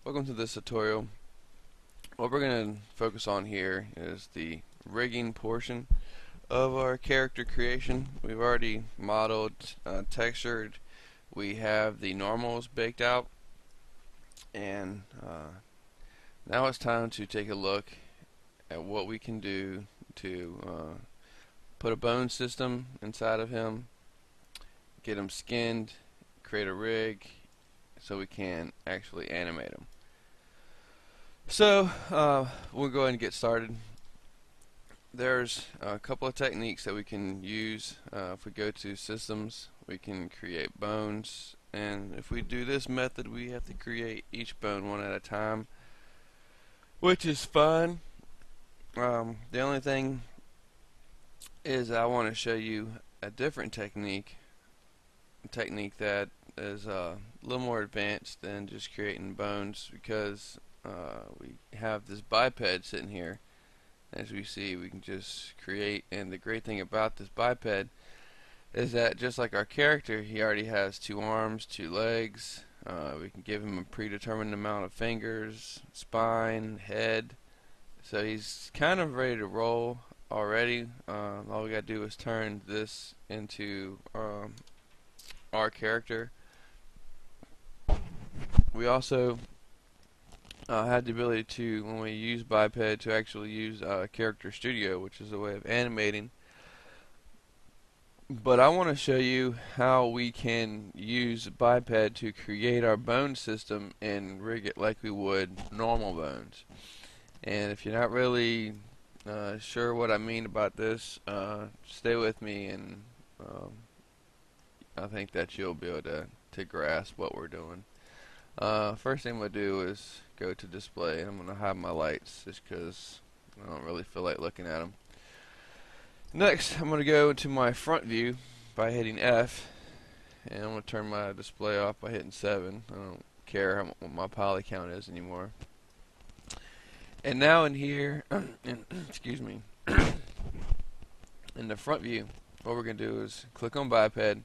Welcome to this tutorial. What we're going to focus on here is the rigging portion of our character creation. We've already modeled, textured, we have the normals baked out, and now it's time to take a look at what we can do to put a bone system inside of him, get him skinned, create a rig, so we can actually animate them. So we'll go ahead and get started. There's a couple of techniques that we can use. If we go to systems, we can create bones, and if we do this method, we have to create each bone one at a time, which is fun. The only thing is I want to show you a different technique that is a little more advanced than just creating bones, because we have this biped sitting here. As we see, we can just create, and the great thing about this biped is that just like our character, he already has 2 arms, 2 legs. We can give him a predetermined amount of fingers, spine, head, so he's kind of ready to roll already. All we gotta do is turn this into our character. We also had the ability to, when we use biped, to actually use Character Studio, which is a way of animating. But I want to show you how we can use biped to create our bone system and rig it like we would normal bones. And if you're not really sure what I mean about this, stay with me, and I think that you'll be able to grasp what we're doing. First thing I'm going to do is go to display, and I'm going to hide my lights just because I don't really feel like looking at them. Next, I'm going to go into my front view by hitting F, and I'm going to turn my display off by hitting 7. I don't care what my poly count is anymore. And now in here, excuse me, in the front view, what we're going to do is click on biped,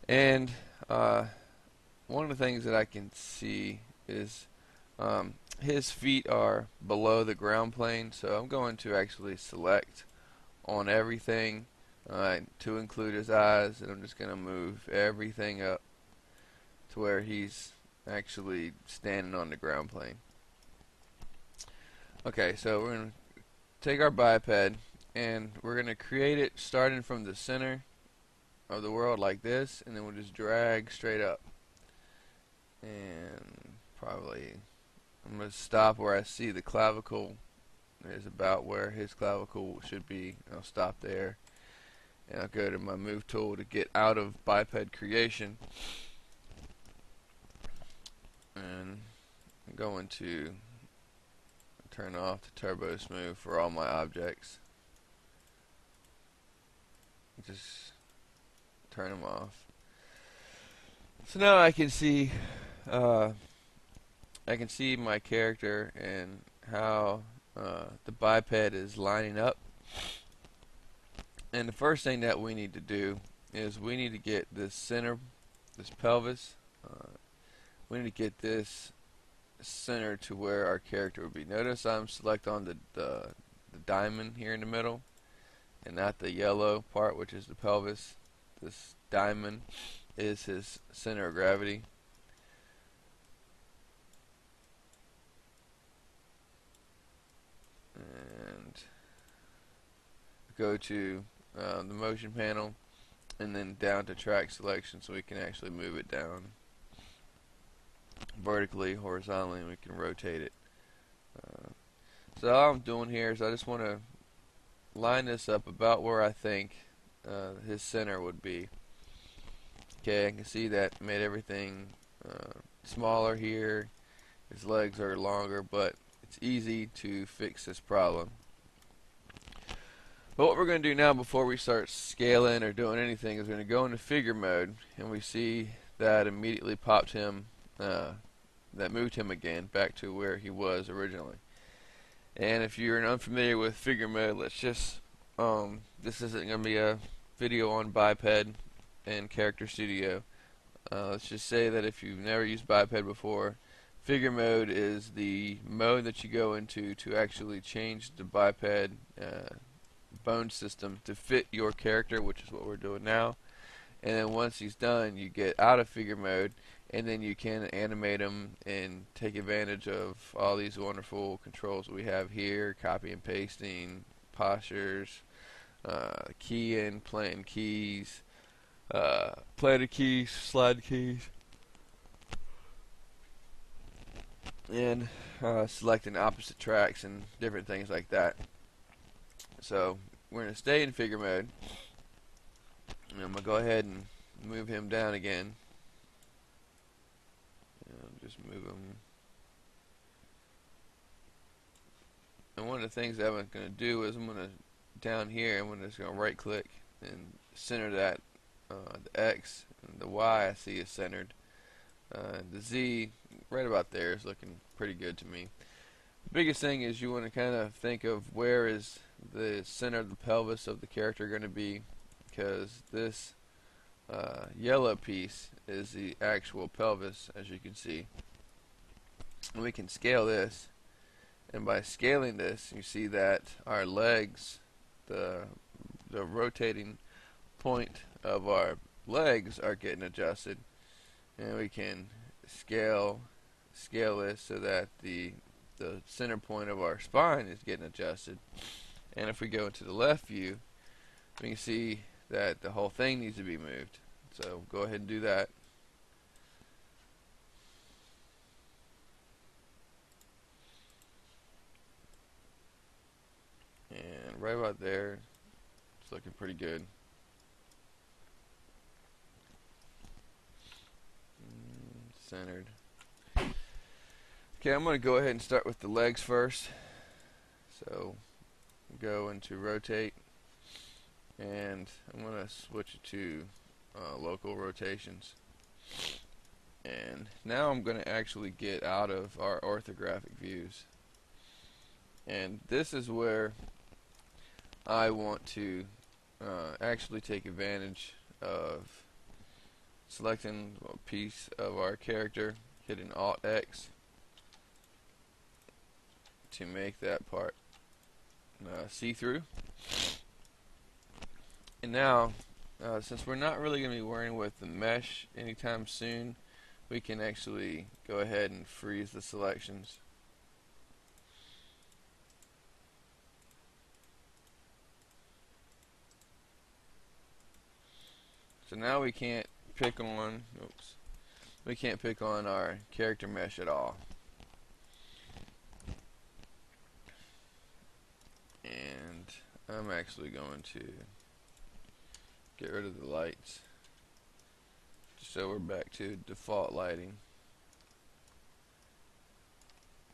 and one of the things that I can see is his feet are below the ground plane, so I'm going to actually select on everything to include his eyes, and I'm just going to move everything up to where he's actually standing on the ground plane. Okay, so we're going to take our biped, and we're going to create it starting from the center of the world like this, and then we'll just drag straight up. And probably I'm going to stop where I see the clavicle is about where his clavicle should be. I'll stop there, and I'll go to my move tool to get out of biped creation, and I'm going to turn off the turbo smooth for all my objects. Just turn them off. So now I can see my character and how the biped is lining up. And the first thing that we need to do is we need to get this center, this pelvis, we need to get this center to where our character would be. Notice I'm select on the diamond here in the middle, and not the yellow part, which is the pelvis. This diamond is his center of gravity. And go to the motion panel, and then down to track selection, so we can actually move it down vertically, horizontally, and we can rotate it. So all I'm doing here is I just want to line this up about where I think his center would be. Okay, I can see that made everything smaller here. His legs are longer, but it's easy to fix this problem. But what we're going to do now, before we start scaling or doing anything, is we're going to go into figure mode, and we see that immediately popped him, that moved him again back to where he was originally. And if you're unfamiliar with figure mode, let's just this isn't going to be a video on biped and Character Studio. Let's just say that if you've never used biped before, Figure mode is the mode that you go into to actually change the biped bone system to fit your character, which is what we're doing now. And then once he's done, you get out of figure mode, and then you can animate him and take advantage of all these wonderful controls we have here: copy and pasting, postures, key in, planting keys, planted keys, slide keys, and selecting opposite tracks and different things like that. So we're going to stay in figure mode, and I'm going to go ahead and move him down again. Just move him. And one of the things that I'm going to do is I'm going to, down here, I'm just going to right click and center that. The X and the Y I see is centered. The Z right about there is looking pretty good to me. The biggest thing is you want to kind of think of where is the center of the pelvis of the character going to be, because this yellow piece is the actual pelvis, as you can see. And we can scale this, and by scaling this you see that our legs, the rotating point of our legs are getting adjusted, and we can scale this so that the center point of our spine is getting adjusted. And if we go into the left view, we can see that the whole thing needs to be moved. So go ahead and do that. And right about there, it's looking pretty good. Centered. Okay, I'm going to go ahead and start with the legs first. So go into rotate, and I'm going to switch it to local rotations. And now I'm going to actually get out of our orthographic views, and this is where I want to actually take advantage of selecting a piece of our character, hitting Alt X to make that part see-through. And now, since we're not really going to be working with the mesh anytime soon, we can actually go ahead and freeze the selections. So now we can't pick on, we can't pick on our character mesh at all. And I'm actually going to get rid of the lights, just so we're back to default lighting,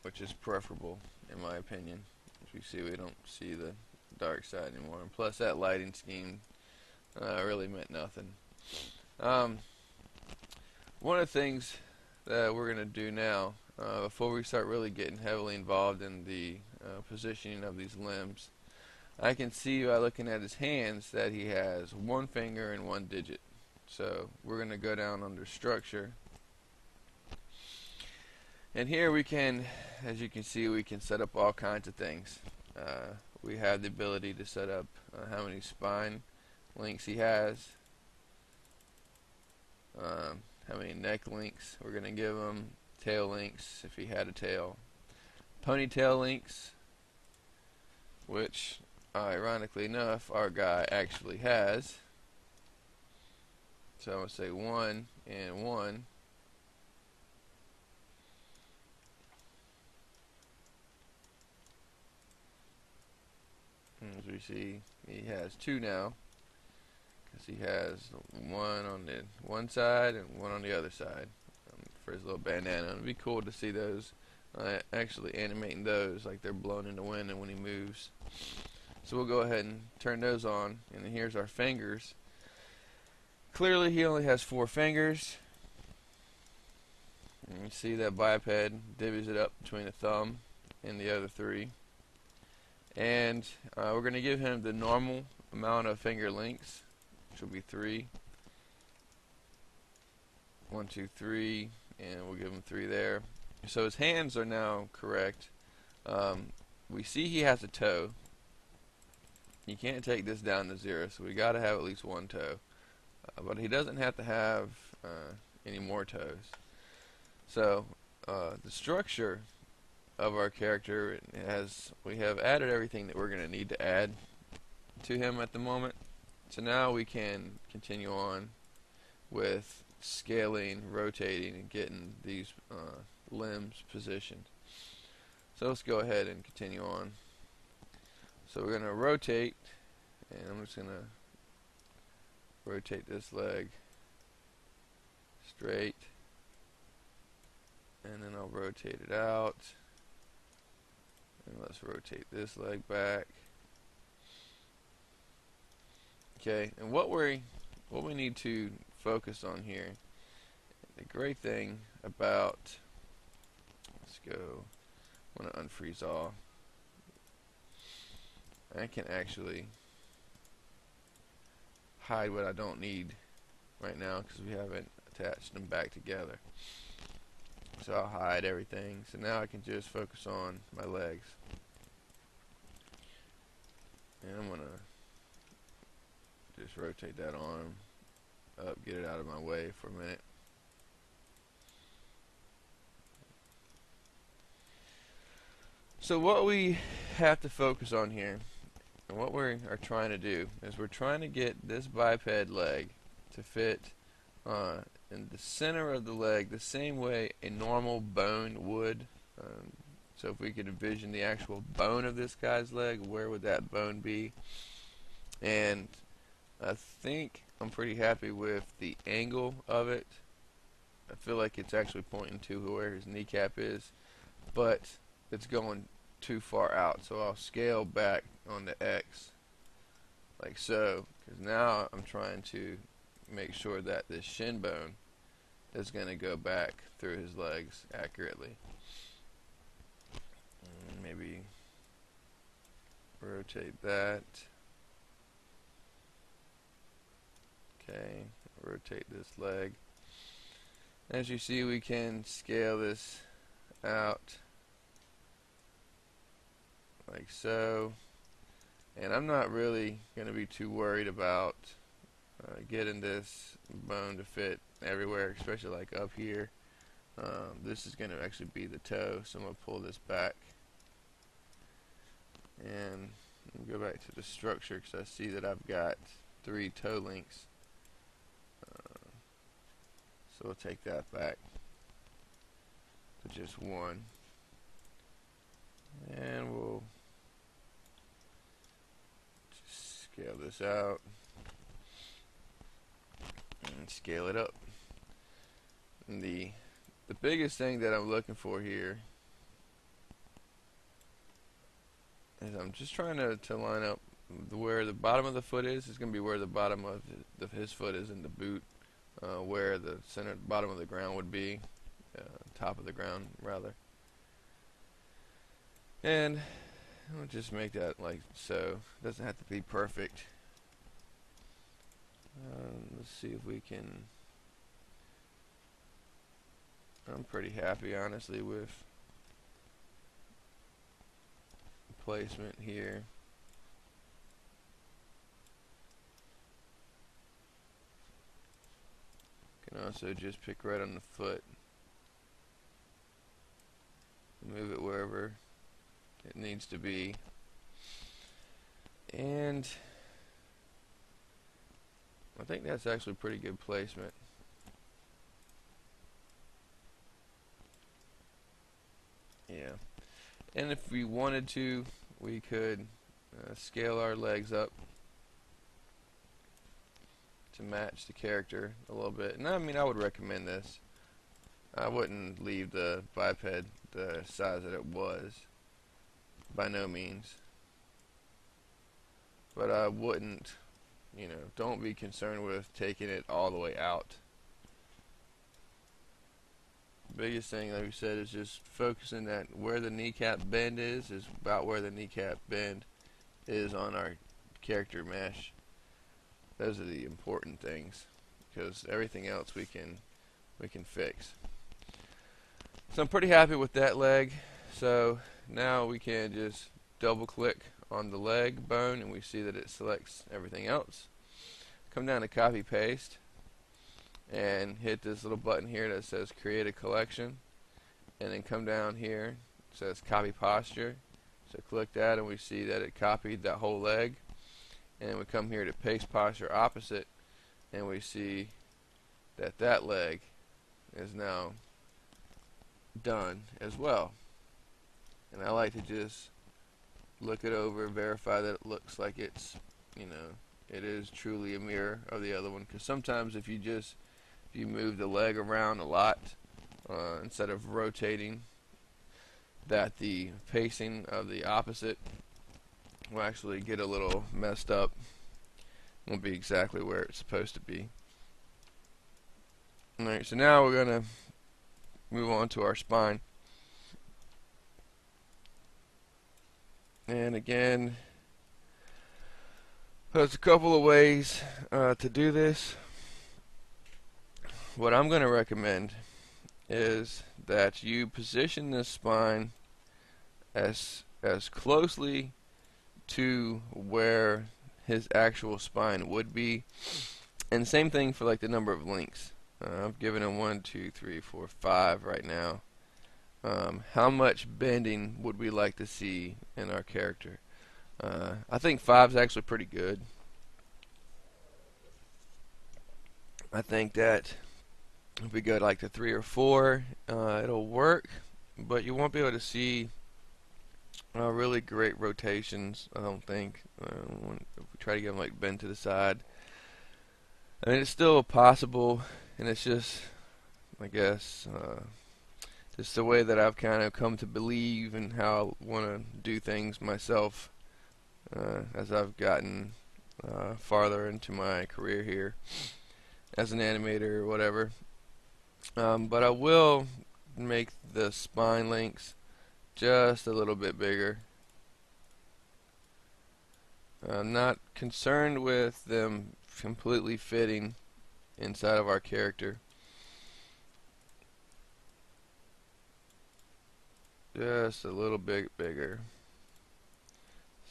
which is preferable in my opinion. As we see, we don't see the dark side anymore, and plus that lighting scheme really meant nothing. One of the things that we're going to do now, before we start really getting heavily involved in the positioning of these limbs, I can see by looking at his hands that he has one finger and one digit. So we're going to go down under structure, and here we can, as you can see, we can set up all kinds of things. We have the ability to set up how many spine links he has, how many neck links we're going to give him, tail links if he had a tail, ponytail links, which ironically enough our guy actually has. So I'm going to say 1 and 1. As we see, he has 2 now, because he has 1 on the one side and 1 on the other side for his little bandana. It'd be cool to see those, actually animating those like they're blown in the wind and when he moves. So we'll go ahead and turn those on, and then here's our fingers. Clearly he only has 4 fingers. And you see that biped divvies it up between the thumb and the other 3. And we're going to give him the normal amount of finger lengths, which will be 3. 1, 2, 3, and we'll give him 3 there. So his hands are now correct. We see he has a toe. You can't take this down to 0, so we got to have at least one toe. But he doesn't have to have any more toes. So the structure of our character we have added everything that we're going to need to add to him at the moment. So now we can continue on with scaling, rotating, and getting these limbs positioned. So let's go ahead and continue on. So we're going to rotate, and I'm just going to rotate this leg straight, and then I'll rotate it out, and let's rotate this leg back. Okay, and what we need to focus on here, the great thing about, let's go, I want to unfreeze all. I can actually hide what I don't need right now because we haven't attached them back together. So I'll hide everything. So now I can just focus on my legs. And I'm going to just rotate that arm up, get it out of my way for a minute. So what we have to focus on here, and what we are trying to do, is we're trying to get this biped leg to fit in the center of the leg the same way a normal bone would. So if we could envision the actual bone of this guy's leg, where would that bone be? And I think I'm pretty happy with the angle of it. I feel like it's actually pointing to where his kneecap is, but it's going too far out. So I'll scale back on the X like so, because now I'm trying to make sure that this shin bone is going to go back through his legs accurately. And maybe rotate that. Okay, rotate this leg. As you see, we can scale this out like so. And I'm not really going to be too worried about getting this bone to fit everywhere, especially like up here. This is going to actually be the toe, so I'm going to pull this back. And go back to the structure because I see that I've got 3 toe links. So we'll take that back to just 1. And we'll just scale this out and scale it up. And the biggest thing that I'm looking for here is I'm just trying to line up where the bottom of the foot is going to be where the bottom of his foot is in the boot, where the bottom of the ground would be, top of the ground rather. And I'll just make that like so. It doesn't have to be perfect. Let's see if we can. I'm pretty happy, honestly, with placement here. Can also just pick right on the foot, move it wherever it needs to be, and I think that's actually pretty good placement. Yeah, and if we wanted to, we could scale our legs up to match the character a little bit. And I mean, I would recommend this. I wouldn't leave the biped the size that it was, by no means. But I wouldn't, don't be concerned with taking it all the way out. The biggest thing, like we said, is just focusing that where the kneecap bend is about where the kneecap bend is on our character mesh. Those are the important things, because everything else we can fix. So I'm pretty happy with that leg. So now we can just double click on the leg bone and we see that it selects everything else. Come down to copy paste and hit this little button here that says create a collection, and then come down here, it says copy posture. So click that and we see that it copied that whole leg, and we come here to paste posture opposite and we see that that leg is now done as well. And I like to just look it over, verify that it looks like it's, it is truly a mirror of the other one, because sometimes if you move the leg around a lot instead of rotating, that the pacing of the opposite will actually get a little messed up. Won't be exactly where it's supposed to be. Alright, so now we're going to move on to our spine. And again, there's a couple of ways to do this. What I'm going to recommend is that you position the spine as closely to where his actual spine would be, and same thing for like the number of links. I've given him 1, 2, 3, 4, 5 right now. How much bending would we like to see in our character? I think 5 is actually pretty good. I think that if we go to like the 3 or 4, it'll work, but you won't be able to see really great rotations, I don't think, if we try to get them like bent to the side. I mean, it's still possible, and it's just, I guess, just the way that I've kind of come to believe and how I want to do things myself as I've gotten farther into my career here as an animator or whatever. But I will make the spine links just a little bit bigger. I'm not concerned with them completely fitting inside of our character. Just a little bit bigger,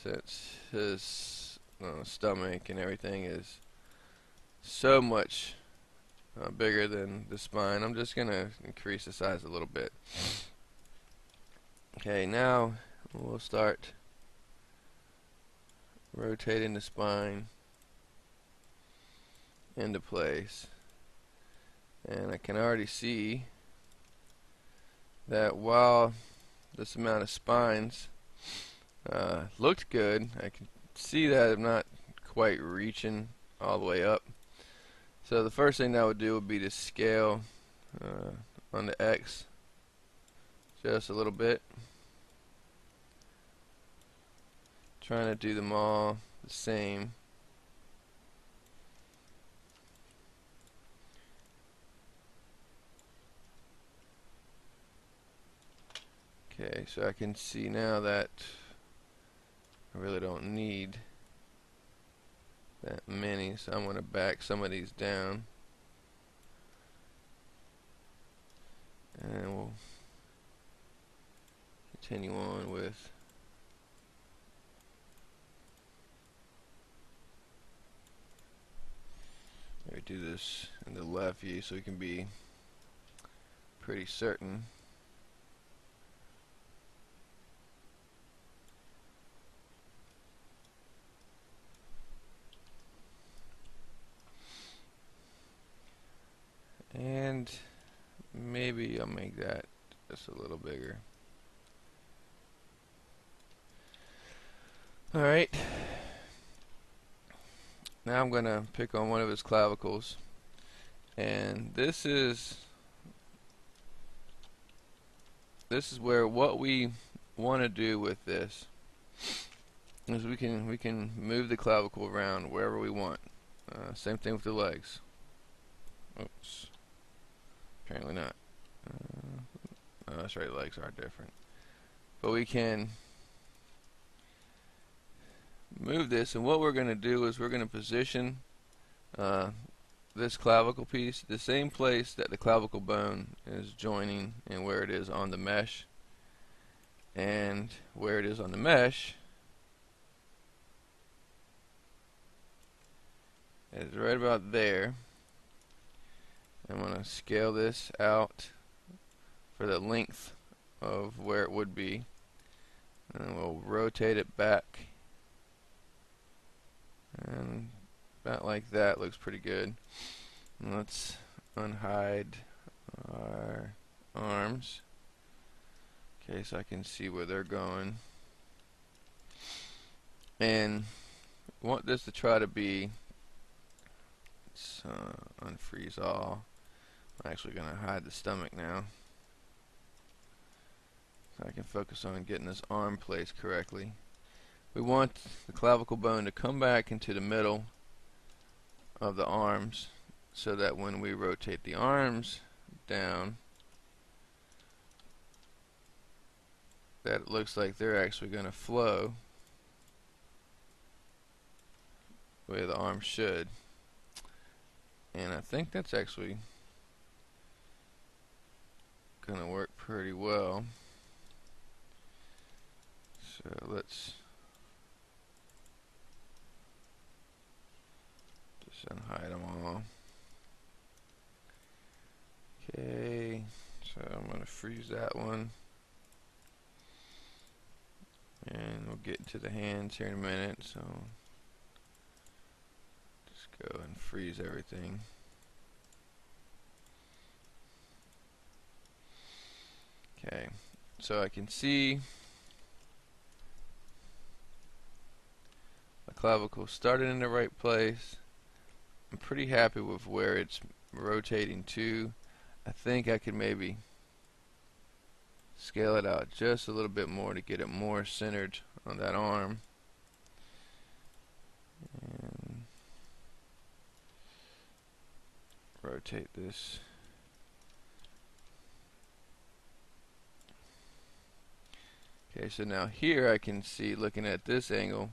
since his stomach and everything is so much bigger than the spine. I'm just going to increase the size a little bit. Okay, now we'll start rotating the spine into place. And I can already see that while this amount of spines looked good, I can see that I'm not quite reaching all the way up. So the first thing that I would do would be to scale on the X just a little bit, trying to do them all the same. Okay, so I can see now that I really don't need that many, so I'm going to back some of these down, and we'll continue on with maybe do this in the left view so we can be pretty certain. And maybe I'll make that just a little bigger. Alright. Now I'm going to pick on one of his clavicles. And this is where what we want to do with this is we can move the clavicle around wherever we want. Same thing with the legs. Oops. Apparently not. Oh, that's right, legs are different. But we can move this, and what we're going to do is we're going to position this clavicle piece, the same place that the clavicle bone is joining and where it is on the mesh, and where it is on the mesh is right about there. I'm going to scale this out for the length of where it would be, and we'll rotate it back, and about like that. Looks pretty good. And let's unhide our arms, okay, so I can see where they're going. And I want this to try to be, let's unfreeze all. I'm actually going to hide the stomach now, so I can focus on getting this arm placed correctly. We want the clavicle bone to come back into the middle of the arms, so that when we rotate the arms down, that it looks like they're actually going to flow the way the arm should. And I think that's actually going to work pretty well. So let's just unhide them all. Okay, so I'm going to freeze that one. And we'll get into the hands here in a minute, so just go and freeze everything. Okay, so I can see my clavicle started in the right place. I'm pretty happy with where it's rotating to. I think I could maybe scale it out just a little bit more to get it more centered on that arm. And rotate this. Okay, so now here I can see, looking at this angle,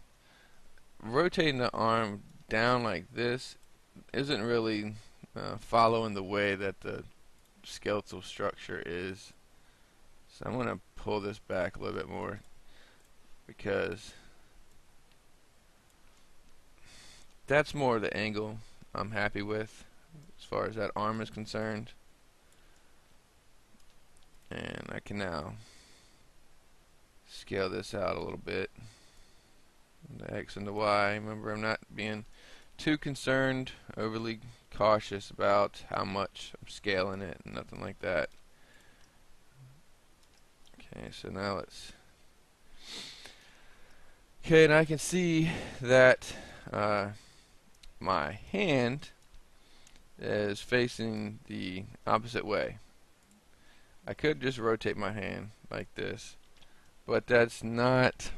rotating the arm down like this isn't really following the way that the skeletal structure is. So I'm going to pull this back a little bit more, because that's more the angle I'm happy with as far as that arm is concerned. And I can now scale this out a little bit. The X and the Y. Remember, I'm not being too concerned, overly cautious about how much I'm scaling it, and nothing like that. Okay, so now let's. Okay, and I can see that my hand is facing the opposite way. I could just rotate my hand like this, but that's not.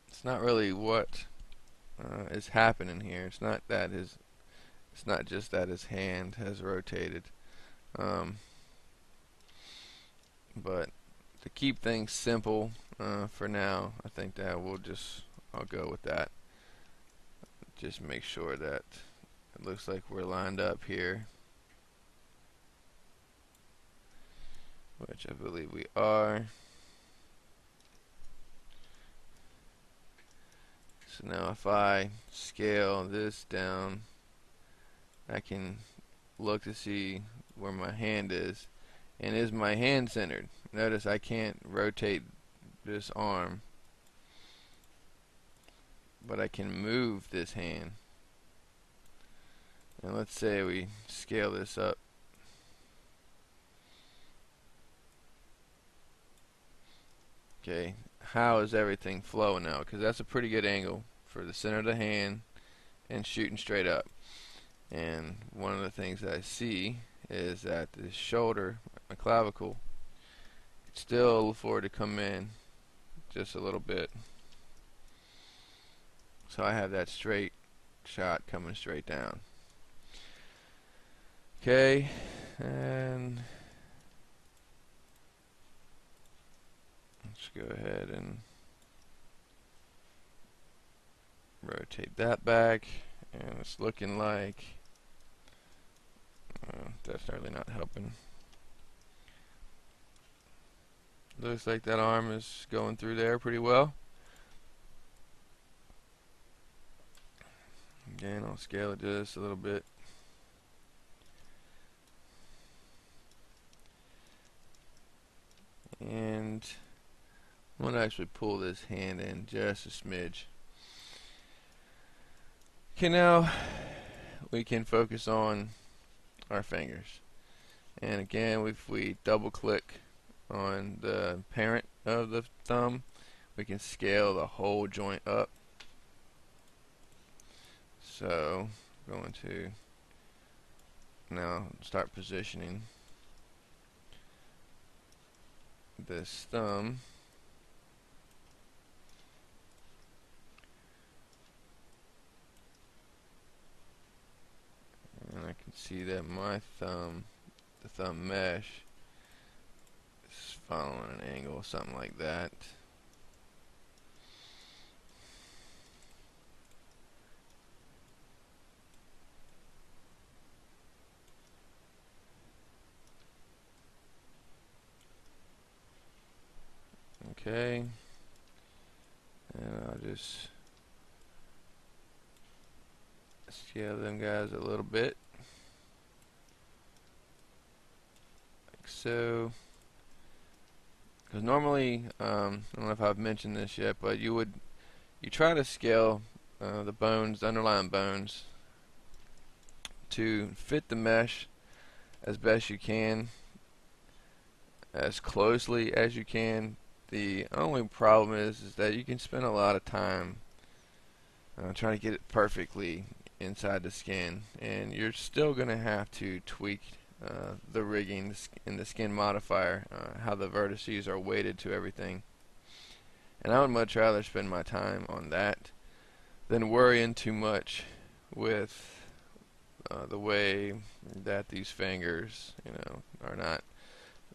It's not really what is happening here. It's not that his. It's not just that his hand has rotated. But to keep things simple for now, I think that I'll go with that. Just make sure that it looks like we're lined up here, which I believe we are. So now if I scale this down, I can look to see where my hand is, and is my hand centered? Notice I can't rotate this arm, but I can move this hand. And let's say we scale this up. Okay, how is everything flowing now? Because that's a pretty good angle for the center of the hand and shooting straight up. And one of the things that I see is that the shoulder, my clavicle, still forward to come in just a little bit. So I have that straight shot coming straight down. Okay, and let's go ahead and rotate that back, and it's looking like that's really not helping. Looks like that arm is going through there pretty well. Again, I'll scale it just a little bit. And I'm going to actually pull this hand in just a smidge. Okay, now we can focus on our fingers. And again, if we double click on the parent of the thumb, we can scale the whole joint up. So I'm going to now start positioning this thumb. And I can see that my thumb, the thumb mesh, is following an angle, something like that. Okay, and I'll just scale them guys a little bit, like so. Because normally, I don't know if I've mentioned this yet, but you try to scale the bones, the underlying bones, to fit the mesh as best you can, as closely as you can. The only problem is that you can spend a lot of time trying to get it perfectly inside the skin, and you're still going to have to tweak the rigging in the skin modifier, how the vertices are weighted to everything. And I would much rather spend my time on that than worrying too much with the way that these fingers, are not.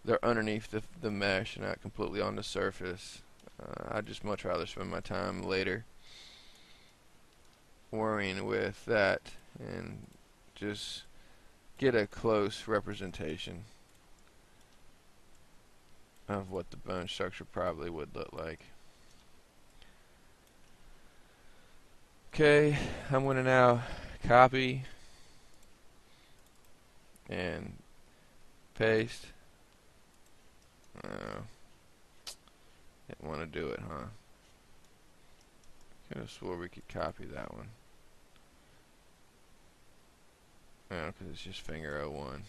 They're underneath the mesh, not completely on the surface. I'd just much rather spend my time later worrying with that and just get a close representation of what the bone structure probably would look like. Okay, I'm going to now copy and paste. Didn't want to do it, huh? Could have swore we could copy that one. No, because it's just finger 01.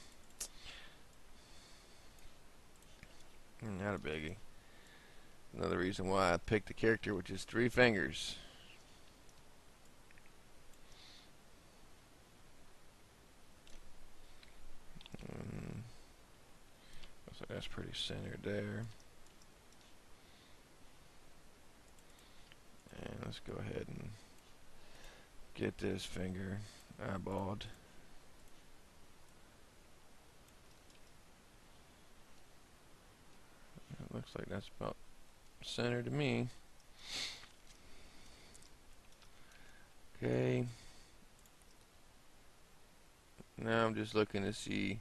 Not a biggie. Another reason why I picked the character, which is 3 fingers. So that's pretty centered there. And let's go ahead and get this finger eyeballed. It looks like that's about centered to me. Okay. Now I'm just looking to see,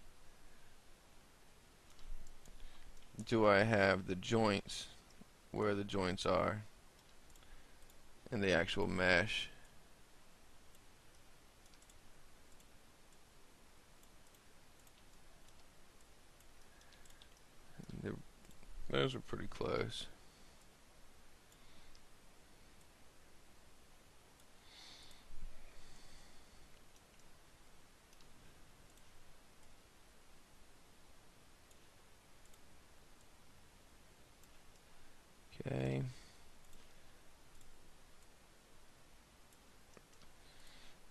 do I have the joints where the joints are in the actual mesh. Those are pretty close. Okay.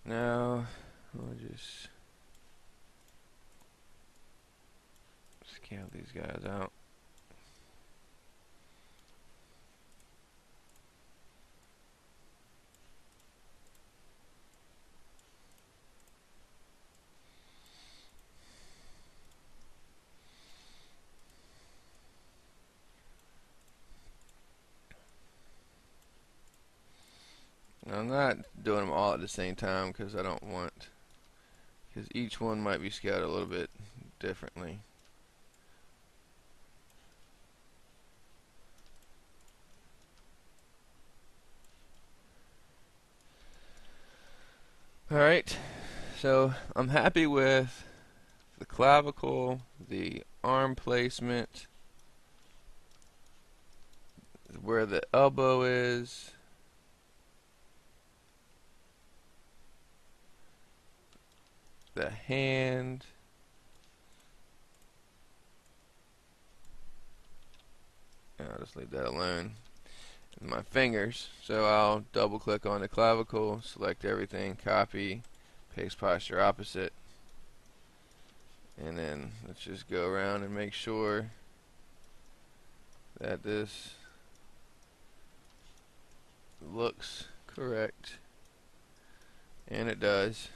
Now we'll just scale these guys out. I'm not doing them all at the same time because I don't want, because each one might be scaled a little bit differently. Alright, so I'm happy with the clavicle, the arm placement, where the elbow is, the hand, I'll just leave that alone, and my fingers. So I'll double click on the clavicle, select everything, copy, paste posture opposite, and then let's just go around and make sure that this looks correct, and it does.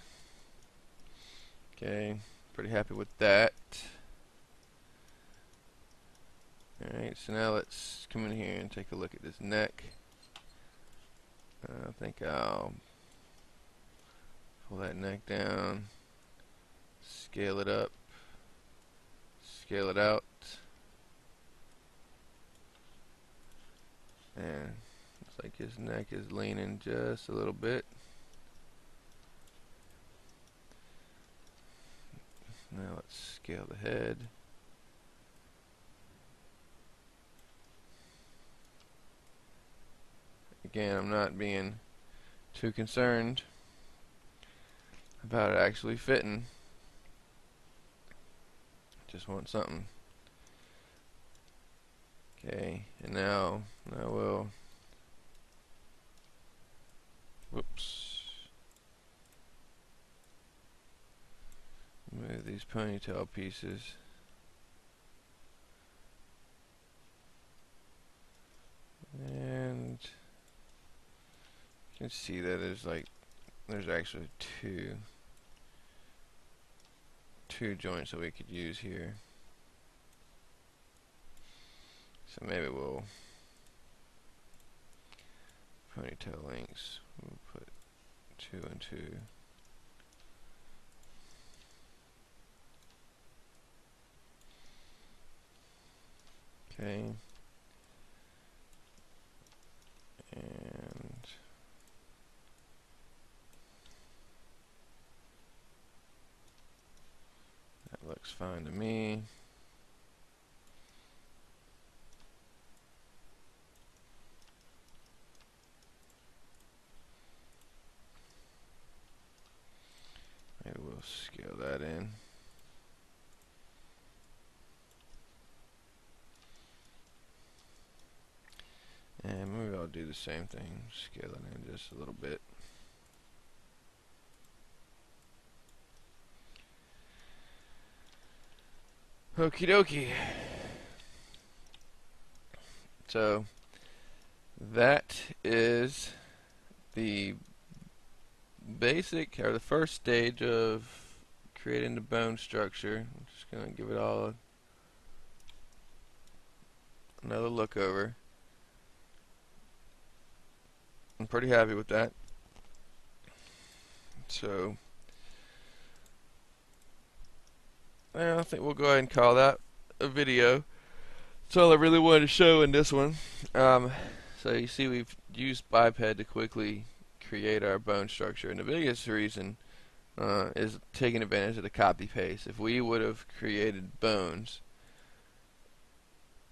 Okay, pretty happy with that. Alright, so now let's come in here and take a look at this neck. I think I'll pull that neck down, scale it up, scale it out, and looks like his neck is leaning just a little bit. Now let's scale the head. Again, I'm not being too concerned about it actually fitting. Just want something. Okay, and now I will, whoops, move these ponytail pieces. And you can see that there's actually two joints that we could use here. So maybe we'll ponytail links. We'll put 2 and 2. Okay. And that looks fine to me. Maybe we'll scale that in. And maybe I'll do the same thing, scale it in just a little bit. Okie dokie. So that is the basic, or the first stage of creating the bone structure. I'm just going to give it all another look over. I'm pretty happy with that. So I think we'll go ahead and call that a video. That's all I really wanted to show in this one. So you see we've used biped to quickly create our bone structure, and the biggest reason is taking advantage of the copy paste. If we would have created bones,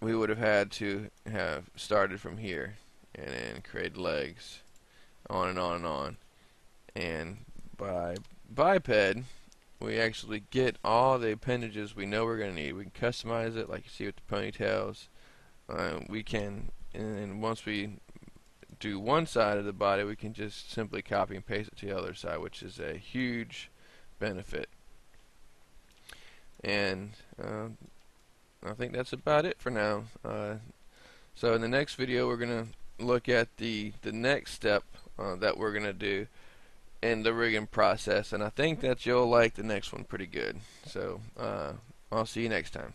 we would have had to have started from here and then create legs, on and on and on. And by biped, we actually get all the appendages we know we're going to need. We can customize it, like you see with the ponytails. We can, and once we do one side of the body, we can just simply copy and paste it to the other side, which is a huge benefit. And I think that's about it for now. So in the next video, we're going to look at the next step that we're going to do in the rigging process, and I think that you'll like the next one pretty good. So I'll see you next time.